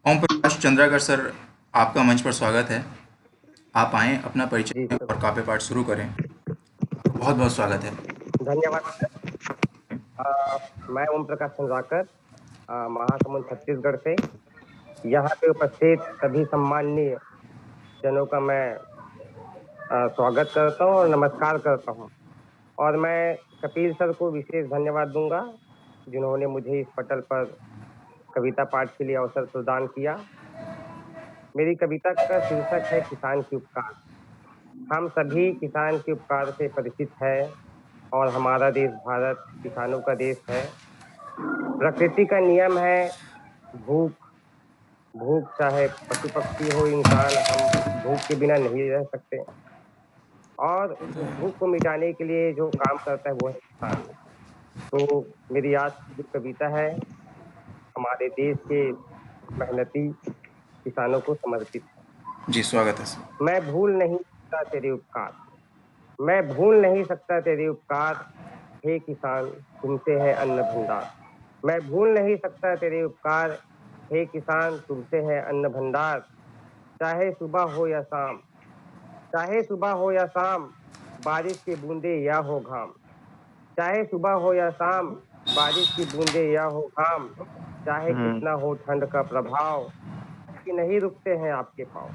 Om Prakash Chandrakar sir, आपका मंच पर स्वागत है। आप आएँ, अपना जी परिचय सर। और काव्य पाठ शुरू करें। बहुत बहुत स्वागत है। धन्यवाद सर। मैं ओम प्रकाश चंद्राकर, महासमुंद छत्तीसगढ़ से। यहाँ पे उपस्थित सभी सम्माननीय जनों का मैं स्वागत करता हूँ और नमस्कार करता हूँ। और मैं कपिल सर को विशेष धन्यवाद दूंगा, जिन्होंने मुझे इस पटल पर कविता पाठ के लिए अवसर प्रदान किया। मेरी कविता का शीर्षक है किसान के उपकार। हम सभी किसान के उपकार से परिचित है और हमारा देश भारत किसानों का देश है। प्रकृति का नियम है भूख। भूख चाहे पशु पक्षी हो, इंसान, हम भूख के बिना नहीं रह सकते। और उस भूख को मिटाने के लिए जो काम करता है वो है किसान। तो मेरी आज की जो कविता है हमारे देश के मेहनती किसानों को समर्पित है। जी, स्वागत है सर। मैं भूल नहीं सकता तेरे उपकार। मैं भूल नहीं सकता तेरे उपकार। हे किसान, तुमसे है अन्न भंडार। मैं भूल नहीं सकता तेरे उपकार। हे किसान, तुमसे है अन्न भंडार। चाहे सुबह हो या शाम, चाहे सुबह हो या शाम, बारिश की बूंदे या हो घाम। चाहे सुबह हो या शाम, बारिश की बूंदे या हो घाम। चाहे कितना हो ठंड का प्रभाव, कभी नहीं रुकते हैं आपके पाँव।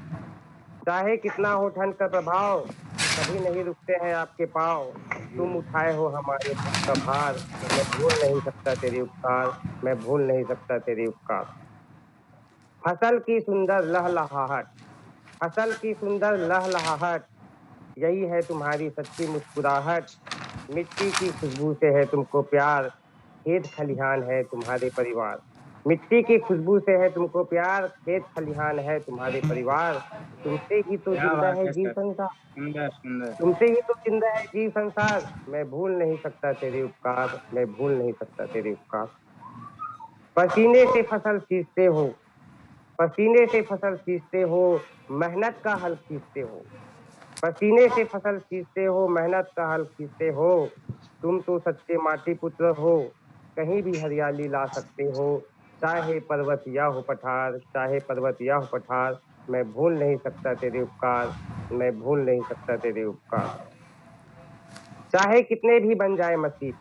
चाहे कितना हो ठंड का प्रभाव, कभी नहीं रुकते हैं आपके पाँव। तुम उठाए हो हमारे दुख का भार। मैं भूल नहीं सकता तेरे उपकार। मैं भूल नहीं सकता तेरे उपकार। फसल की सुंदर लहलहाहट, फसल की सुंदर लहलहाहट, यही है तुम्हारी सच्ची मुस्कुराहट। मिट्टी की खुशबू से है तुमको प्यार। खेत खलिहान है तुम्हारे परिवार। मिट्टी की खुशबू से है तुमको प्यार। खेत खलिहान है तुम्हारे परिवार। तुमसे ही तो क्या जिंदा बात है है जीव सर। संसार। सुंदर सुंदर। तुमसे ही तो जिंदा है जीव संसार। मैं भूल नहीं सकता तेरे उपकार। मैं भूल नहीं सकता तेरे उपकार। पसीने से फसल सींचते हो, पसीने से फसल सींचते हो, मेहनत का हल खींचते हो। पसीने से फसल सींचते हो, मेहनत का हल खींचते हो। तुम तो सच्चे माटी पुत्र हो, कहीं भी हरियाली ला सकते हो। चाहे पर्वत या हो पठार, चाहे पर्वत या हो पठार। मैं भूल नहीं सकता तेरे उपकार। मैं भूल नहीं सकता तेरे उपकार। चाहे कितने भी बन जाए मसीह,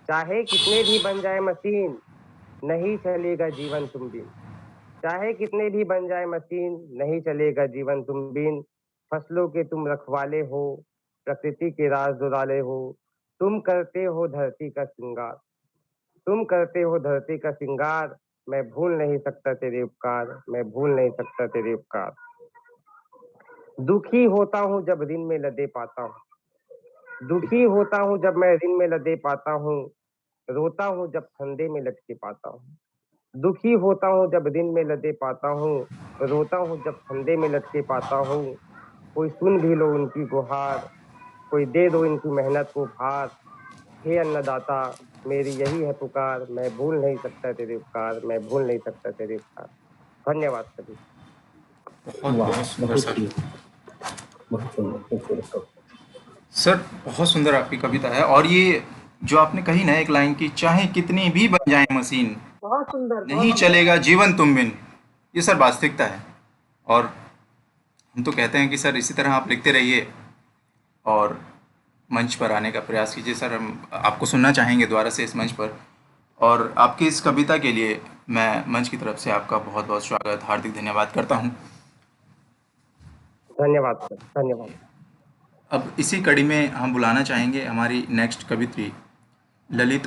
चाहे कितने भी बन जाए मशीन, नहीं चलेगा जीवन तुम बिन। चाहे कितने भी बन जाए मशीन, नहीं चलेगा जीवन तुम बिन। फसलों के तुम रखवाले हो, प्रकृति के राज दुलारे हो। तुम करते हो धरती का श्रृंगार, तुम करते हो धरती का श्रृंगार। मैं भूल नहीं सकता तेरे उपकार। मैं भूल नहीं सकता तेरे उपकार। दुखी होता हूँ जब ऋण में लदे पाता हूँ, दुखी होता हूँ जब मैं ऋण में लदे पाता हूँ। रोता हूँ जब फंदे में लटके पाता हूँ। दुखी होता हूँ जब दिन में लदे पाता हूँ। रोता हूँ जब फंदे में लटके पाता हूँ। कोई सुन भी लो उनकी गुहार, कोई दे दो इनकी मेहनत को भार। हे अन्नदाता, मेरी यही है पुकार। मैं भूल नहीं सकता तेरे उपकार। मैं भूल नहीं सकता तेरे उपकार। धन्यवाद सभी। बहुत वाह! बहुत सुंदर बहुत सर। ही बहुत सुंदर, खूबसूरत कविता। सर, बहुत सुंदर आपकी कविता है। और ये जो आपने कही ना एक लाइन की, चाहे कितनी भी बन जाए मशीन, बहुत सुंदर, बहुत नहीं सुंदर। चलेगा जीवन तुम बिन। ये सर वास्तविकता है। और हम तो कहते हैं कि सर इसी तरह आप लिखते रहिए और मंच पर आने का प्रयास कीजिए। सर, हम आपको सुनना चाहेंगे दोबारा से इस मंच पर। और आपकी इस कविता के लिए मैं मंच की तरफ से आपका बहुत बहुत स्वागत, हार्दिक धन्यवाद करता हूँ। धन्यवाद सर, धन्यवाद। अब इसी कड़ी में हम बुलाना चाहेंगे हमारी नेक्स्ट कवित्री ललित